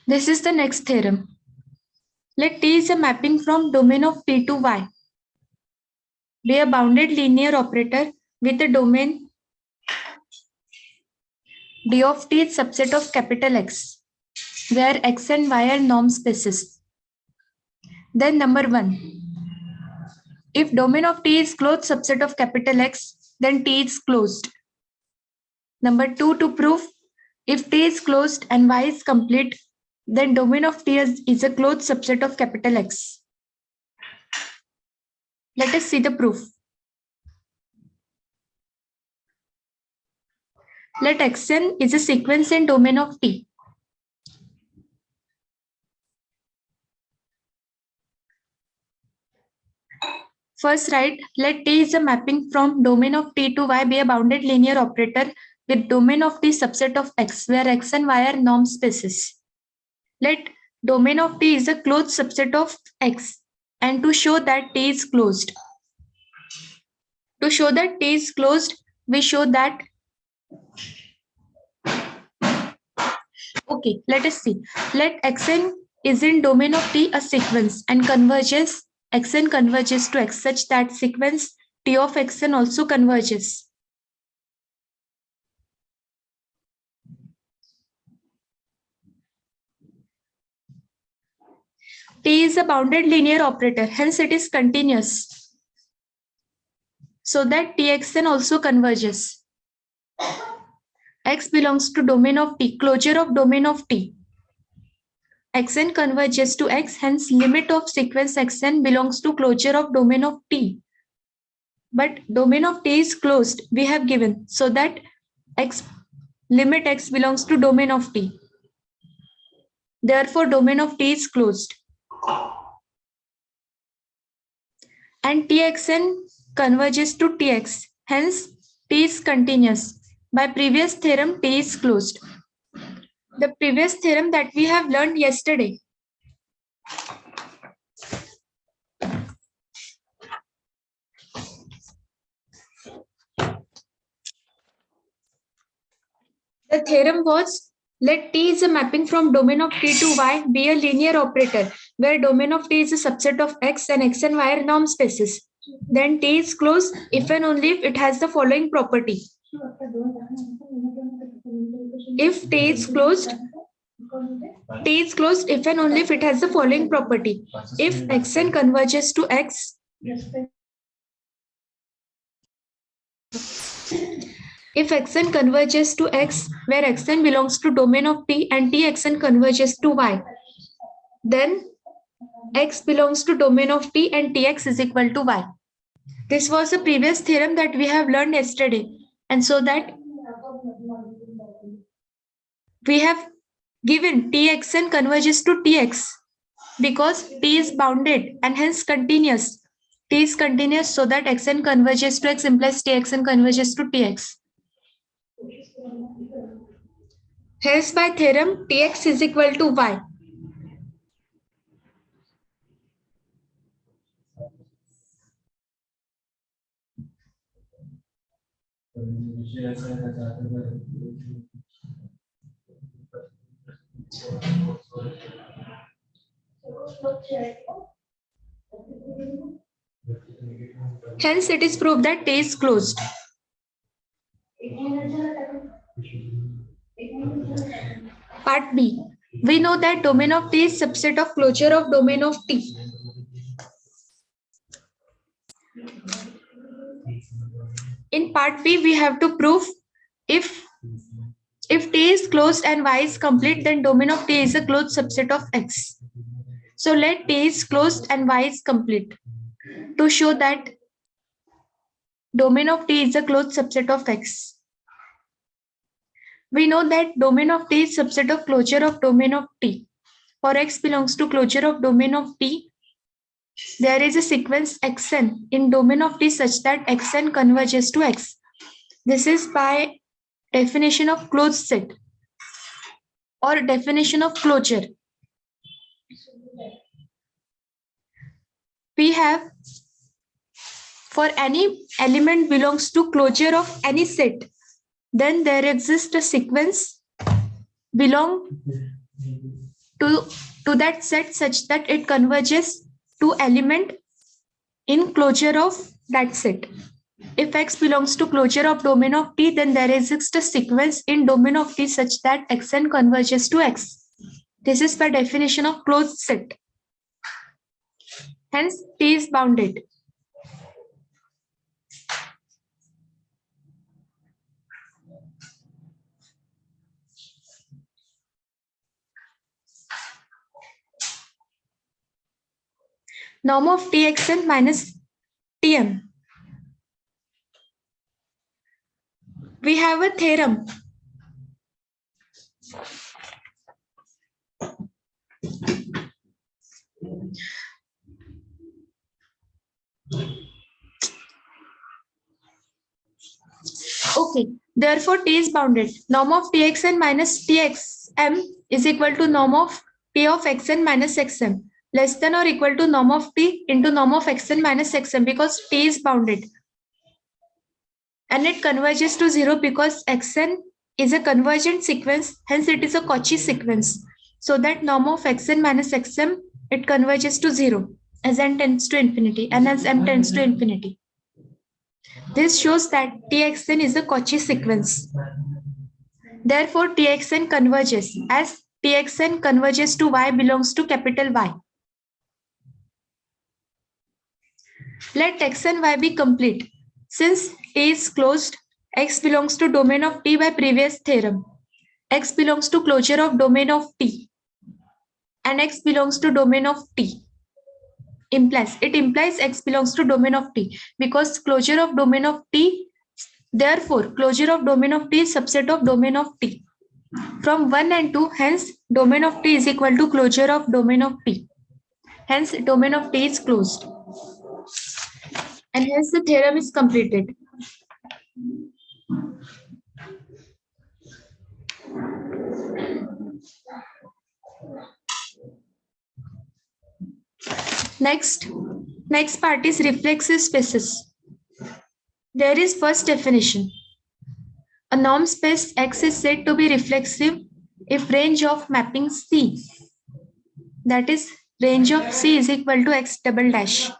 This is the next theorem. Let T is a mapping from domain of T to Y. Be a bounded linear operator with a domain D of T is subset of capital X, where X and Y are norm spaces. Then number 1. If domain of T is closed subset of capital X, then T is closed. Number 2, to prove if T is closed and Y is complete, then domain of T is a closed subset of capital X. Let us see the proof. Let Xn is a sequence in domain of T. First write, let T is a mapping from domain of T to Y be a bounded linear operator with domain of T subset of X, where X and Y are norm spaces. Let domain of T is a closed subset of X, and to show that T is closed. To show that T is closed, we show that. Okay, let us see. Let Xn is in domain of T a sequence and converges. Xn converges to X such that sequence T of Xn also converges. T is a bounded linear operator, hence it is continuous, so that Txn also converges. X belongs to domain of T, closure of domain of T. Xn converges to X, hence limit of sequence Xn belongs to closure of domain of T. But domain of T is closed, we have given, so that limit X belongs to domain of T. Therefore, domain of T is closed. And Txn converges to Tx, hence T is continuous. By previous theorem, T is closed. The previous theorem that we have learned yesterday. The theorem was, let T is a mapping from domain of T to Y be a linear operator, where domain of T is a subset of X and X and Y are norm spaces. Then T is closed if and only if it has the following property. If T is closed if and only if it has the following property. If Xn converges to X, if Xn converges to X, where Xn belongs to domain of T and Txn converges to Y, then X belongs to domain of T and Tx is equal to Y. This was the previous theorem that we have learned yesterday. And so that we have given Txn converges to Tx because T is bounded and hence continuous. T is continuous, so that Xn converges to X implies Txn converges to Tx. Hence, by theorem, Tx is equal to Y. Hence, it is proved that T is closed. Part B. We know that domain of T is subset of closure of domain of T. In part B, we have to prove if T is closed and Y is complete, then domain of T is a closed subset of X. So let T is closed and Y is complete. To show that domain of T is a closed subset of X. We know that domain of T is subset of closure of domain of T. For X belongs to closure of domain of T, there is a sequence Xn in domain of T such that Xn converges to X. This is by definition of closed set or definition of closure. we have for any element belongs to closure of any set, then there exists a sequence belong to that set such that it converges to element in closure of that set. If X belongs to closure of domain of T, then there exists a sequence in domain of T such that Xn converges to X. This is by definition of closed set. Hence, T is bounded. Norm of Txn minus Tm. We have a theorem. Okay, therefore T is bounded. Norm of Txn minus Txm is equal to norm of T of Xn minus Xm, less than or equal to norm of T into norm of Xn minus Xm, because T is bounded. And it converges to 0 because Xn is a convergent sequence, hence it is a Cauchy sequence. So that norm of Xn minus Xm, it converges to 0 as n tends to infinity and as m tends to infinity. This shows that Txn is a Cauchy sequence. Therefore, Txn converges as Txn converges to Y belongs to capital Y. Let X and Y be complete. Since T is closed, X belongs to domain of T by previous theorem. X belongs to closure of domain of T. And X belongs to domain of T. It implies X belongs to domain of T because closure of domain of T, therefore closure of domain of T is subset of domain of T. From 1 and 2, hence domain of T is equal to closure of domain of T. Hence domain of T is closed. And hence the theorem is completed. Next part is reflexive spaces. There is first definition. A norm space X is said to be reflexive if range of mapping C, that is range of C is equal to X double dash,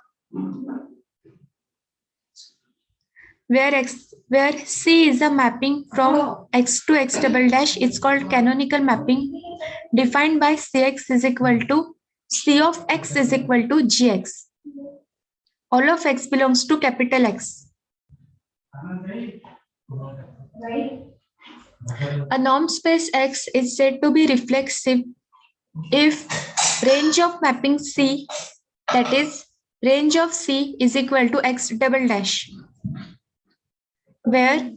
where C is a mapping from X to X double dash. It's called canonical mapping, defined by Cx is equal to C of X is equal to Gx. All of X belongs to capital X. A norm space X is said to be reflexive if range of mapping C, that is range of C is equal to X double dash, where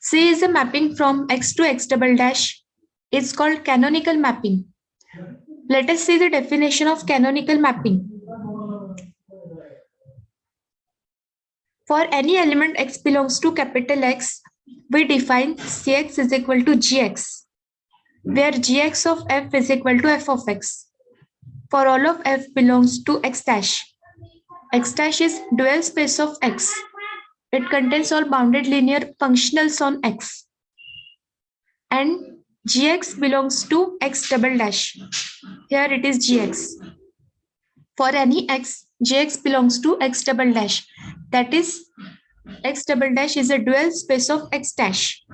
C is a mapping from X to X double dash. It's called canonical mapping. Let us see the definition of canonical mapping. For any element X belongs to capital X, we define Cx is equal to Gx, where Gx of f is equal to f of x. For all of f belongs to X dash. X dash is dual space of X. It contains all bounded linear functionals on X. And Gx belongs to X double dash. Here it is Gx. For any X, Gx belongs to X double dash. That is, X double dash is a dual space of X dash.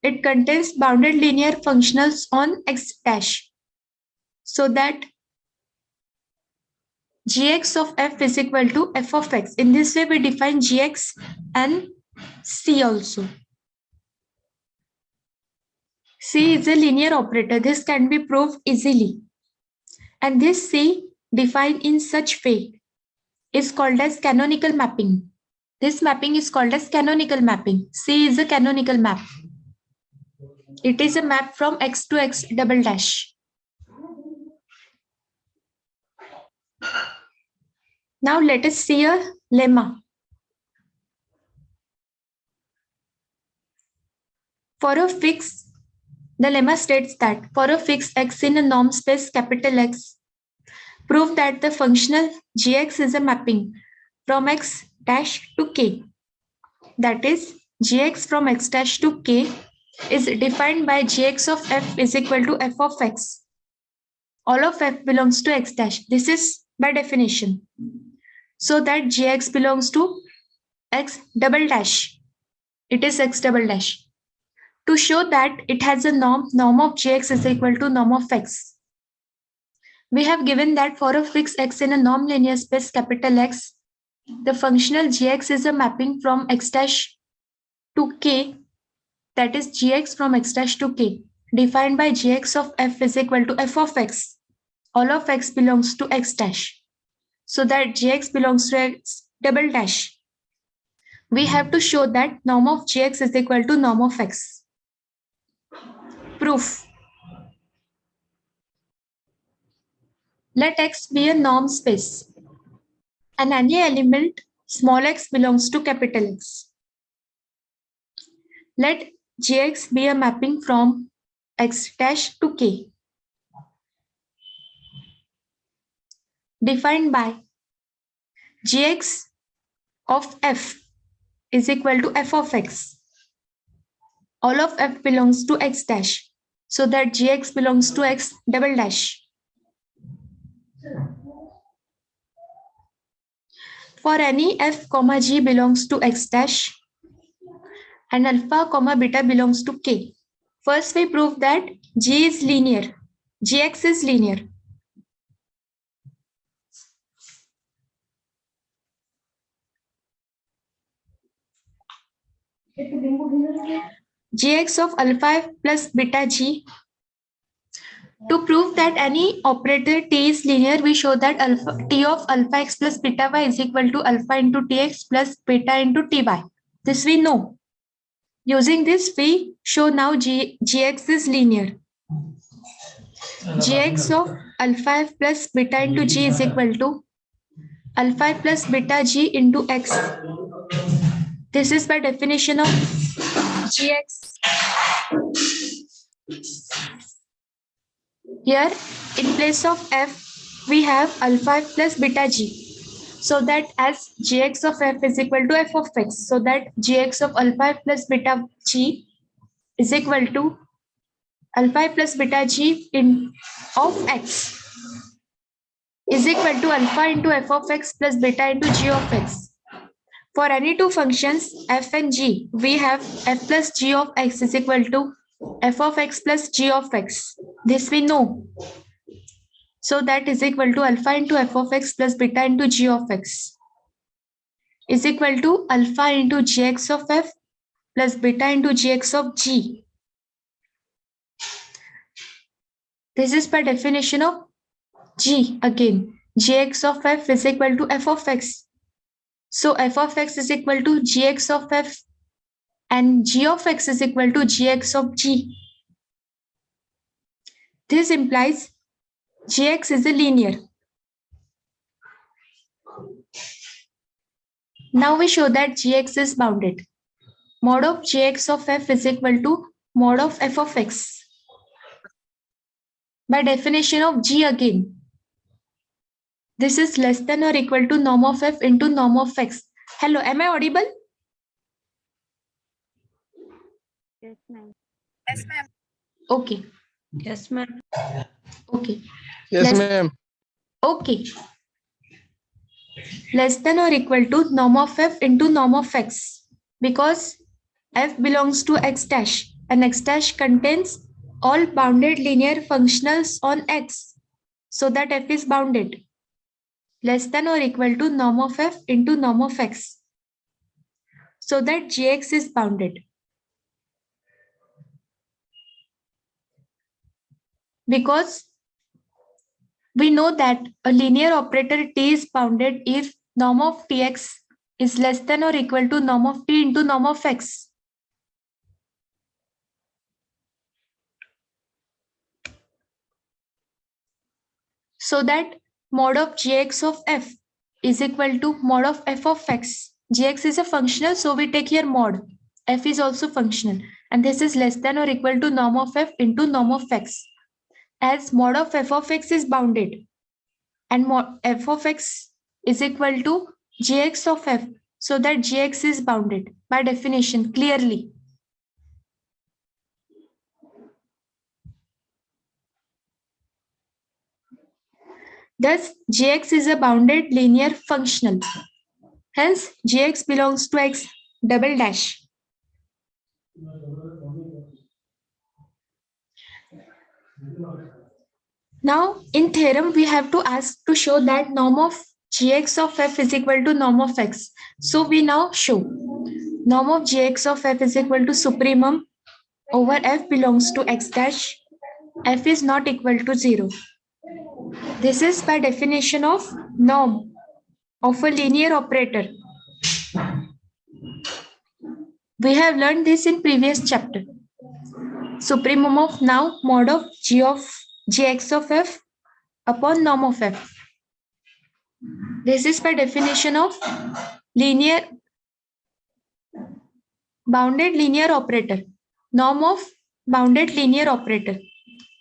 It contains bounded linear functionals on X dash. So that Gx of f is equal to f of x. In this way, we define Gx and C also. C is a linear operator. This can be proved easily. And this C defined in such way is called as canonical mapping. This mapping is called as canonical mapping. C is a canonical map. It is a map from X to X double dash. Now let us see a lemma. For a fixed, the lemma states that for a fixed X in a norm space capital X, Prove that the functional gx is a mapping from x dash to k. That is, gx from x dash to k is defined by gx of f is equal to f of x. All of f belongs to x dash. This is by definition. So that gx belongs to x double dash. It is x double dash. To show that it has a norm of gx is equal to norm of x. We have given that for a fixed x in a non-linear space capital X, the functional gx is a mapping from x dash to k, that is gx from x dash to k, defined by gx of f is equal to f of x. All of x belongs to x dash. So that gx belongs to x double dash. We have to show that norm of gx is equal to norm of x. Proof. Let x be a norm space and any element small x belongs to capital X. Let gx be a mapping from x dash to k, defined by gx of f is equal to f of x. All of f belongs to x dash, so that gx belongs to x double dash. For any f comma g belongs to x dash and alpha comma beta belongs to k. First we prove that g is linear, gx is linear. Gx of alpha f plus beta g. To prove that any operator t is linear, we show that alpha t of alpha x plus beta y is equal to alpha into tx plus beta into ty. This we know. Using this, we show now gx is linear. Gx of alpha f plus beta into g is equal to alpha f plus beta g into x. This is by definition of gx. Here, in place of f, we have alpha f plus beta g. So that as gx of f is equal to f of x, so that gx of alpha f plus beta g is equal to alpha f plus beta g in of x is equal to alpha into f of x plus beta into g of x. For any two functions f and g, we have f plus g of x is equal to f of x plus g of x. This we know. So that is equal to alpha into f of x plus beta into g of x is equal to alpha into gx of f plus beta into gx of g. This is by definition of g again. Gx of f is equal to f of x. So f of x is equal to gx of f and g of x is equal to gx of g. This implies gx is a linear. Now we show that gx is bounded. Mod of gx of f is equal to mod of f of x. By definition of g again. This is less than or equal to norm of f into norm of x. Hello, am I audible? Yes, ma'am. Yes, ma'am. Okay. Yes, ma'am. Okay. Yes, ma'am. Okay. Less than or equal to norm of f into norm of x. Because f belongs to x dash and x dash contains all bounded linear functionals on x. So that f is bounded. Less than or equal to norm of f into norm of x. So that gx is bounded. Because we know that a linear operator t is bounded if norm of tx is less than or equal to norm of t into norm of x. So that mod of gx of f is equal to mod of f of x. Gx is a functional, so we take here mod. F is also functional, and this is less than or equal to norm of f into norm of x. As mod of f of x is bounded, and f of x is equal to gx of f, so that gx is bounded by definition clearly. Thus, gx is a bounded linear functional. Hence, gx belongs to x double dash. Now, in theorem, we have to ask to show that norm of gx of f is equal to norm of x. So, we now show norm of gx of f is equal to supremum over f belongs to x dash. F is not equal to 0. This is by definition of norm of a linear operator. We have learned this in previous chapter. Supremum of now mod of gx of f upon norm of f. This is by definition of linear bounded linear operator. Norm of bounded linear operator.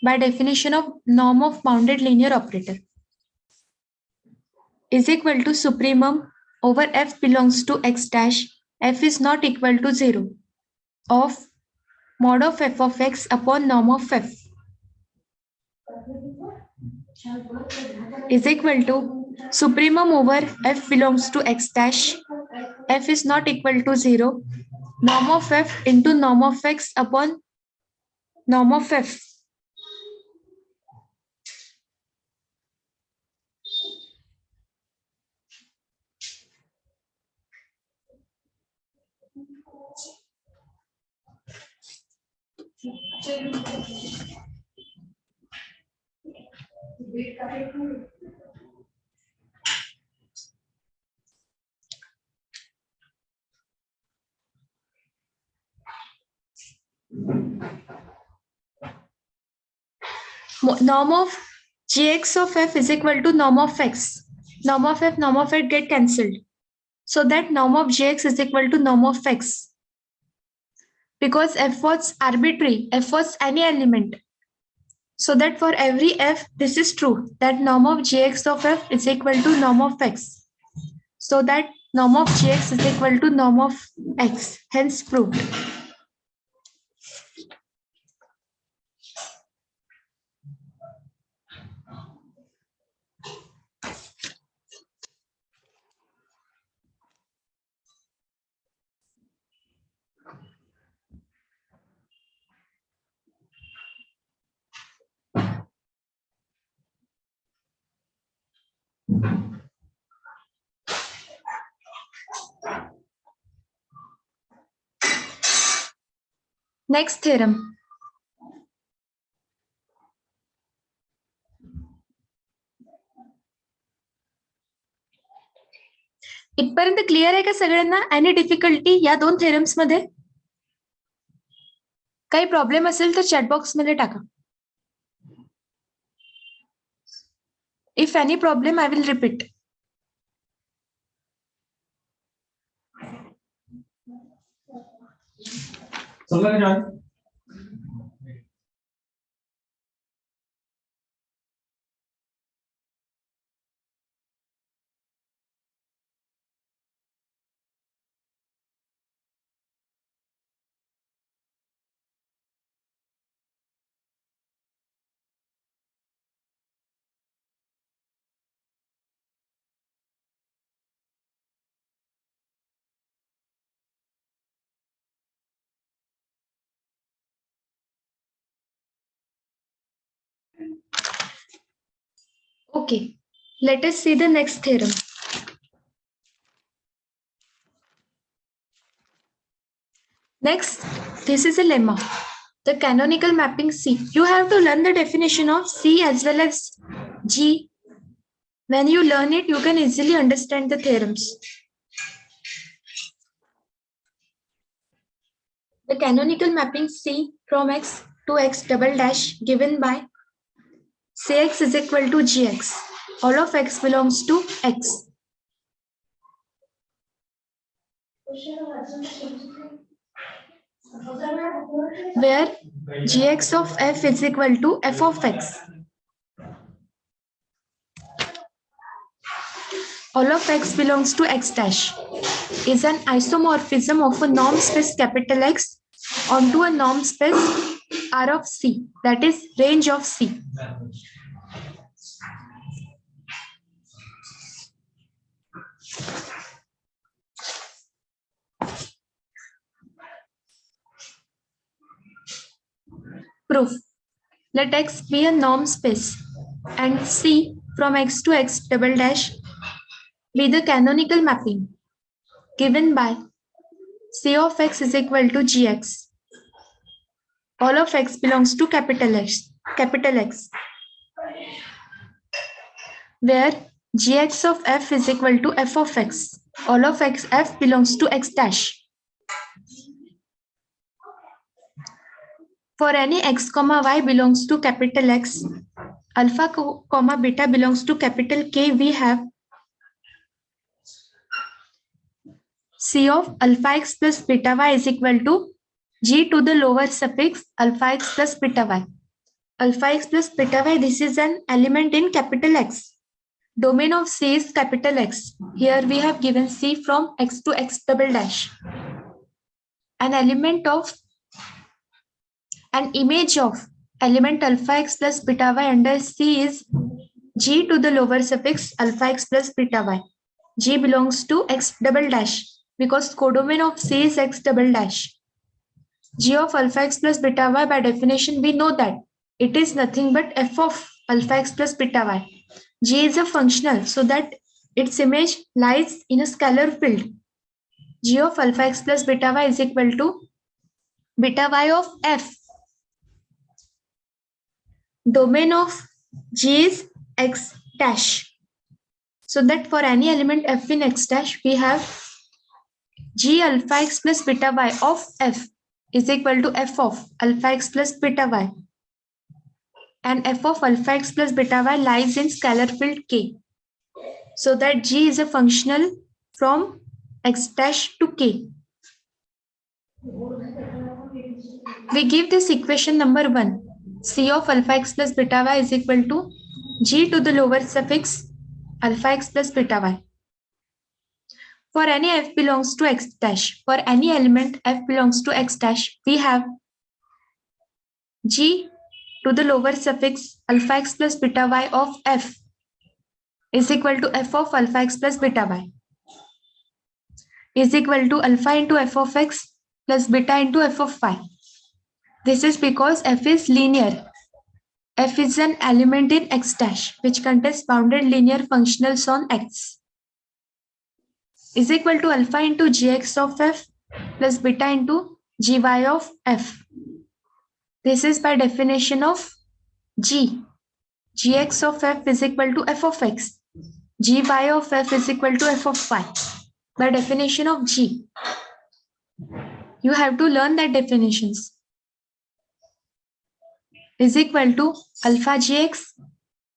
By definition of norm of bounded linear operator is equal to supremum over f belongs to x dash. F is not equal to 0 of mod of f of x upon norm of f is equal to supremum over f belongs to x dash. F is not equal to 0. Norm of f into norm of x upon norm of f. Norm of gx of f is equal to norm of x. Norm of f get cancelled. So that norm of gx is equal to norm of x. Because f was arbitrary, f was any element. So that for every f, this is true, that norm of gx of f is equal to norm of x. So that norm of gx is equal to norm of x, hence proved. Next theorem. इथपर्यंत clear आहे का सगळ्यांना? Any difficulty या दोन theorems मध्ये? काही problem असेल तर चॅट बॉक्स मध्ये टाका. If any problem I will repeat. Okay, let us see the next theorem. Next, this is a lemma. The canonical mapping C. You have to learn the definition of C as well as G. When you learn it, you can easily understand the theorems. The canonical mapping C from X to X double dash given by Cx is equal to Gx. All of X belongs to X. Where Gx of f is equal to f of x. all of x belongs to x dash is an isomorphism of a norm space capital X onto a norm space R of C, that is range of C. Proof. Let X be a norm space and C from X to X double dash be the canonical mapping given by C of X is equal to Gx. All of X belongs to capital X, where Gx of F is equal to F of X. All of X F belongs to X dash. For any X comma Y belongs to capital X, alpha comma beta belongs to capital K, we have C of alpha X plus beta Y is equal to G to the lower suffix alpha X plus beta Y. Alpha X plus beta Y, this is an element in capital X. Domain of C is capital X. Here we have given C from X to X double dash. An image of element alpha X plus beta Y under C is G to the lower suffix alpha X plus beta Y. G belongs to X double dash because codomain of C is X double dash. G of alpha X plus beta Y, by definition we know that it is nothing but F of alpha X plus beta Y. G is a functional, so that its image lies in a scalar field. G of alpha X plus beta Y is equal to beta Y of F. Domain of G is X dash. So that for any element F in X dash, we have G alpha X plus beta Y of F is equal to F of alpha X plus beta Y. And F of alpha X plus beta Y lies in scalar field K. So that G is a functional from X dash to K. We give this equation number 1. C of alpha X plus beta Y is equal to G to the lower suffix alpha X plus beta Y. For any F belongs to X dash, for any element F belongs to X dash, we have G to the lower suffix alpha X plus beta Y of F is equal to F of alpha X plus beta Y is equal to alpha into F of X plus beta into F of Y. This is because F is linear. F is an element in X dash which contains bounded linear functionals on X is equal to alpha into Gx of F plus beta into Gy of F. This is by definition of G. Gx of F is equal to F of X. Gy of F is equal to F of Y. By definition of G. You have to learn that definitions. Is equal to alpha Gx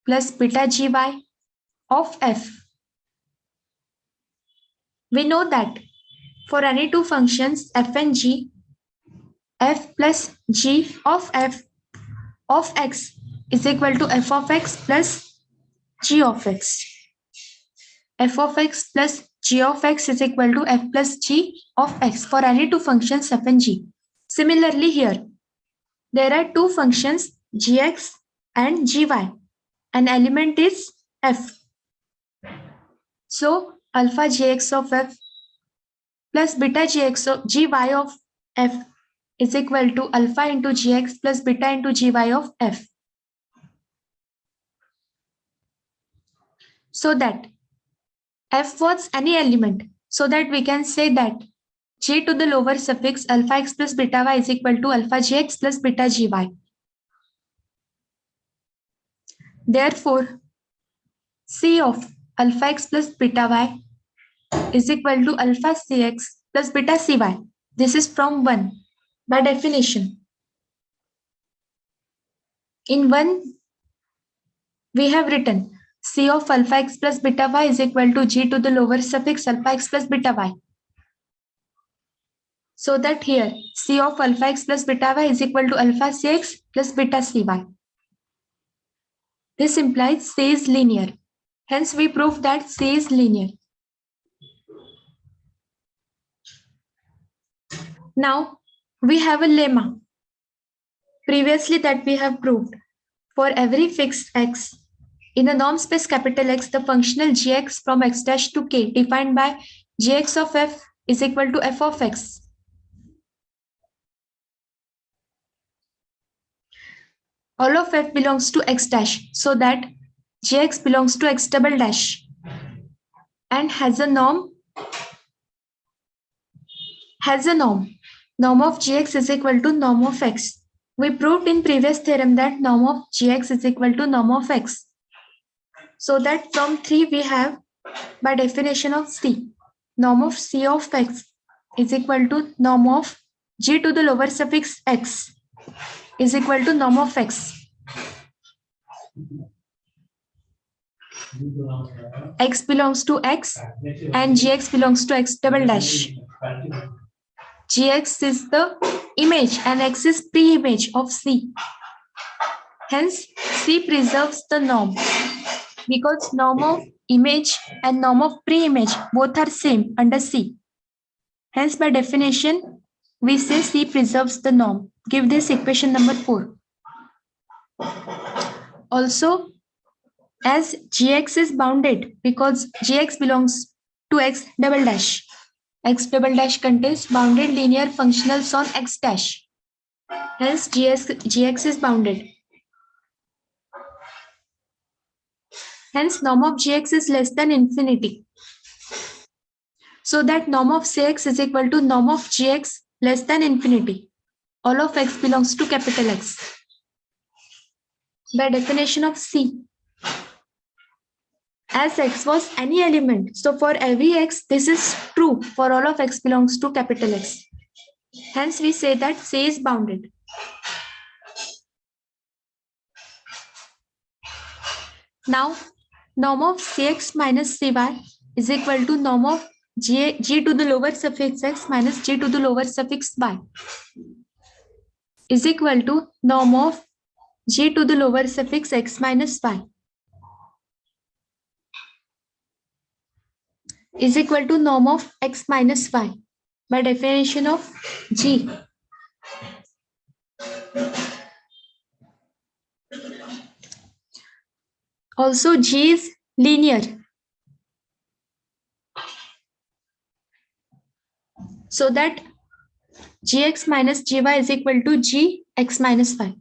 plus beta Gy of F. We know that for any two functions f and g, f plus g of f of x is equal to f of x plus g of x. F of x plus g of x is equal to f plus g of x for any two functions f and g. Similarly here, there are two functions gx and gy. An element is f. So alpha gx of f plus beta gx of gy of f is equal to alpha into gx plus beta into gy of f. So that f was any element, so that we can say that g to the lower suffix alpha x plus beta y is equal to alpha gx plus beta gy. Therefore, c of alpha x plus beta y is equal to alpha cx plus beta cy. This is from 1 by definition. In 1, we have written c of alpha x plus beta y is equal to g to the lower suffix alpha x plus beta y. So that here c of alpha x plus beta y is equal to alpha cx plus beta cy. This implies c is linear. Hence, we prove that C is linear. Now, we have a lemma. Previously that we have proved. For every fixed x, in a norm space capital X, the functional gx from x dash to k defined by gx of f is equal to f of x. All of f belongs to x dash, so that gx belongs to x double dash and has a norm. Norm of gx is equal to norm of x. We proved in previous theorem that norm of gx is equal to norm of x. So that from 3 we have, by definition of C, norm of C of x is equal to norm of g to the lower suffix x is equal to norm of x. X belongs to x and gx belongs to x double dash. Gx is the image and x is pre-image of C. Hence, C preserves the norm because norm of image and norm of pre-image both are same under C. Hence, by definition, we say C preserves the norm. Give this equation number 4. Also, as Gx is bounded because Gx belongs to x double dash. X double dash contains bounded linear functionals on x dash. Hence, Gx is bounded. Hence, norm of Gx is less than infinity. So that norm of Cx is equal to norm of Gx less than infinity. All of x belongs to capital X. By definition of C, as x was any element, so for every x, this is true for all of x belongs to capital X. Hence, we say that C is bounded. Now, norm of Cx minus Cy is equal to norm of g to the lower suffix x minus g to the lower suffix y is equal to norm of g to the lower suffix x minus y is equal to norm of x minus y by definition of G. Also, G is linear. So that Gx minus Gy is equal to Gx minus y.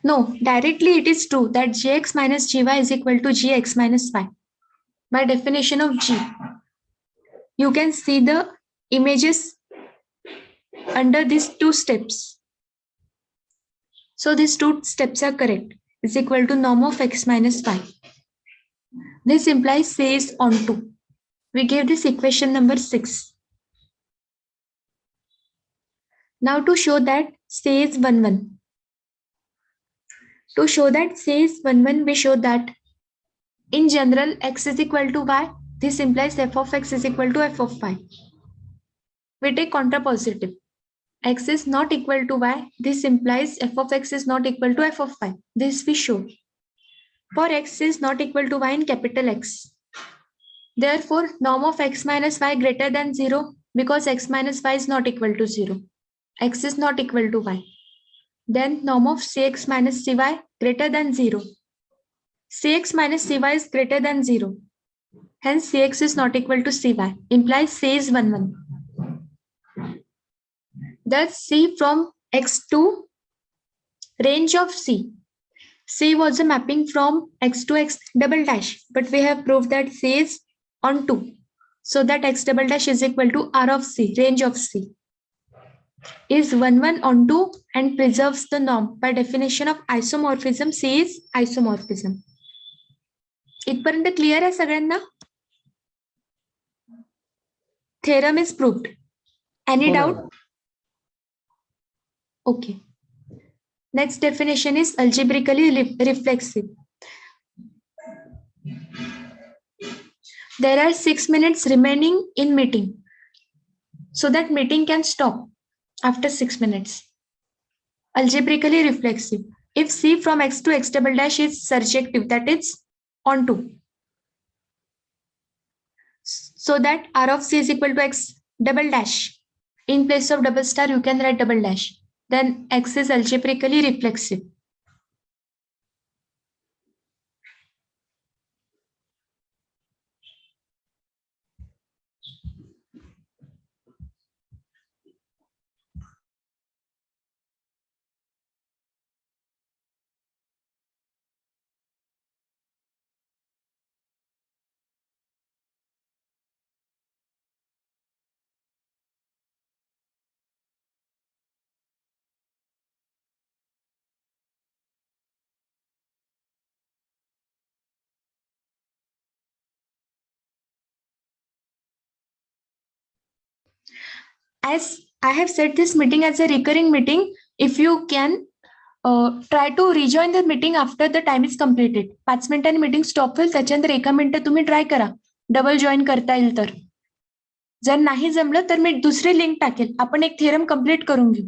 No, directly it is true that Gx minus Gy is equal to Gx minus y. By definition of G, you can see the images under these two steps. So these two steps are correct. Is equal to norm of x minus y. This implies C is onto. We gave this equation number 6. Now to show that C is 1, 1. To show that C is 1, 1, we show that in general x is equal to y. This implies f of x is equal to f of y. We take contrapositive. X is not equal to y. This implies f of x is not equal to f of y. This we show. For x is not equal to y in capital X. Therefore, norm of x minus y greater than 0 because x minus y is not equal to 0. X is not equal to y. Then norm of Cx minus Cy greater than 0. Cx minus Cy is greater than 0. Hence, Cx is not equal to Cy. Implies C is 1, 1. Thus, C from X to range of C. C was a mapping from X to X double dash, but we have proved that C is onto. So that X double dash is equal to R of C, range of C. Is 1, 1 onto and preserves the norm. By definition of isomorphism, C is isomorphism. इथपर्यंत clear आहे सगळ्यांना? Theorem is proved. Any doubt? Okay. Next definition is algebraically reflexive. There are 6 minutes remaining in meeting. So that meeting can stop after 6 minutes. algebraically reflexive. If C from X to X double dash is surjective, that is onto. So that R of C is equal to X double dash. In place of double star, you can write double dash. Then X is algebraically reflexive. As I have said this meeting as a recurring meeting, if you can try to rejoin the meeting after the time is completed. 5 मिनिटांनी meeting stop होईल, त्याच्यानंतर 1 minute तुम्ही try करा double join करता येईल तर. जर नाही जमलं तर मी दुसरी लिंक टाकेल, आपण एक थेरम कंप्लीट करून घेऊ.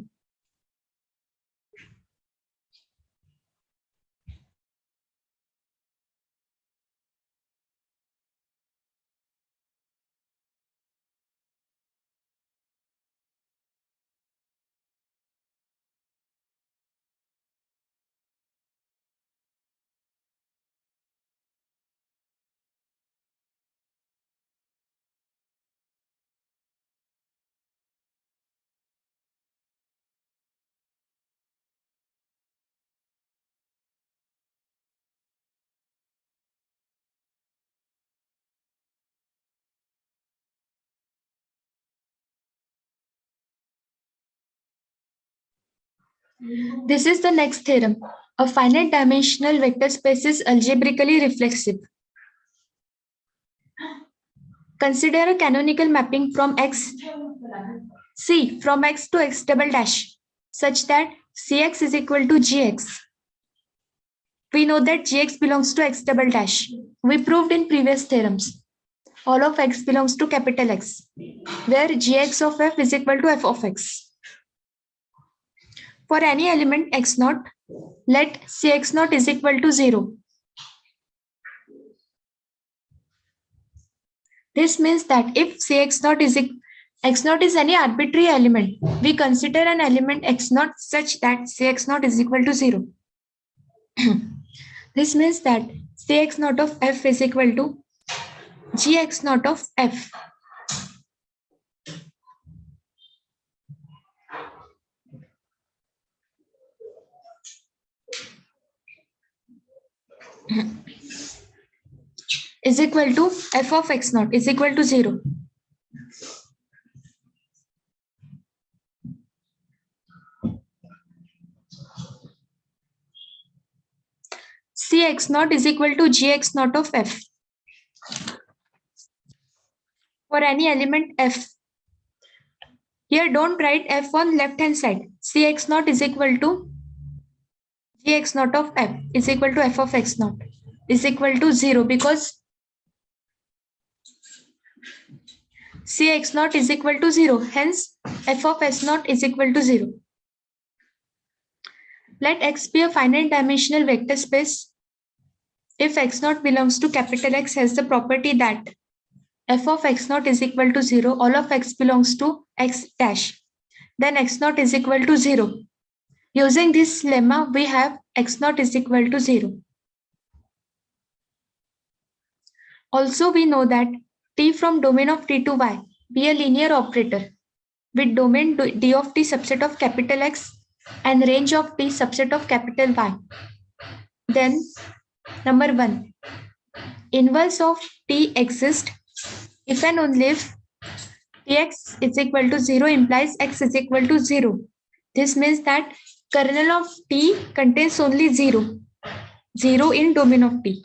This is the next theorem. A finite dimensional vector space is algebraically reflexive. Consider a canonical mapping from X C from X to X double dash such that Cx is equal to Gx. We know that Gx belongs to X double dash. We proved in previous theorems. All of X belongs to capital X, where Gx of F is equal to F of X. For any element X naught, let Cx naught is equal to 0. This means that if Cx naught is X naught is any arbitrary element, we consider an element X naught such that Cx naught is equal to 0. This means that Cx naught of F is equal to Gx naught of F. Is equal to F of X naught is equal to 0. Cx naught is equal to Gx naught of F. For any element F. Here don't write F on left hand side. Cx naught is equal to Gx naught of F is equal to F of X naught is equal to 0 because Cx naught is equal to 0. Hence, F of S naught is equal to 0. Let X be a finite dimensional vector space. If X naught belongs to capital X has the property that F of X naught is equal to 0, all of X belongs to X dash. Then X naught is equal to 0. Using this lemma, we have X naught is equal to 0. Also, we know that T from domain of T to Y be a linear operator with domain D of T subset of capital X and range of T subset of capital Y. Then, number 1, inverse of T exists if and only if Tx is equal to 0 implies X is equal to 0. This means that kernel of T contains only 0. 0 in domain of T.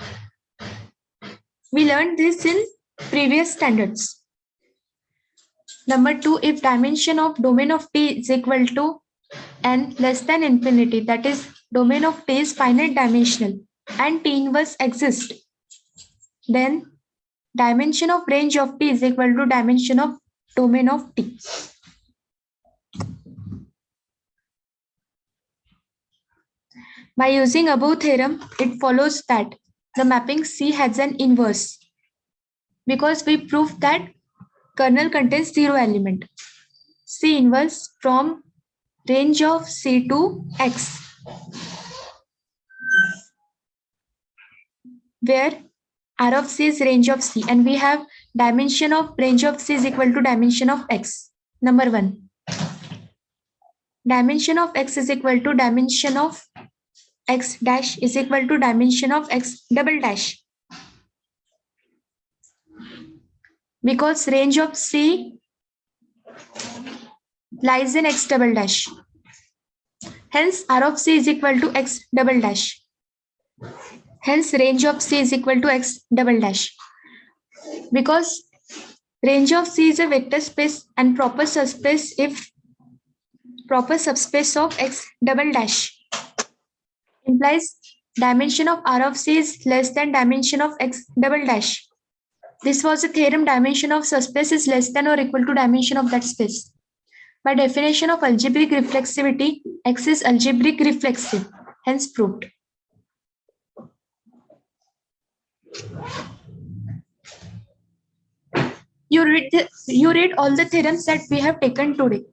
We learned this in previous standards. Number 2, if dimension of domain of T is equal to n less than infinity, that is domain of T is finite dimensional and T inverse exists, then dimension of range of T is equal to dimension of domain of T. By using above theorem, it follows that the mapping C has an inverse because we proved that kernel contains 0 element. C inverse from range of C to X, where R of C is range of C, and we have dimension of range of C is equal to dimension of X. Number 1. Dimension of X is equal to dimension of X dash is equal to dimension of X double dash. Because range of C lies in X double dash. Hence, R of C is equal to X double dash. Hence, range of C is equal to X double dash. Because range of C is a vector space and proper subspace if proper subspace of X double dash implies dimension of R of C is less than dimension of X double dash. This was a theorem, dimension of subspace is less than or equal to dimension of that space. By definition of algebraic reflexivity, X is algebraic reflexive, hence proved. You read all the theorems that we have taken today.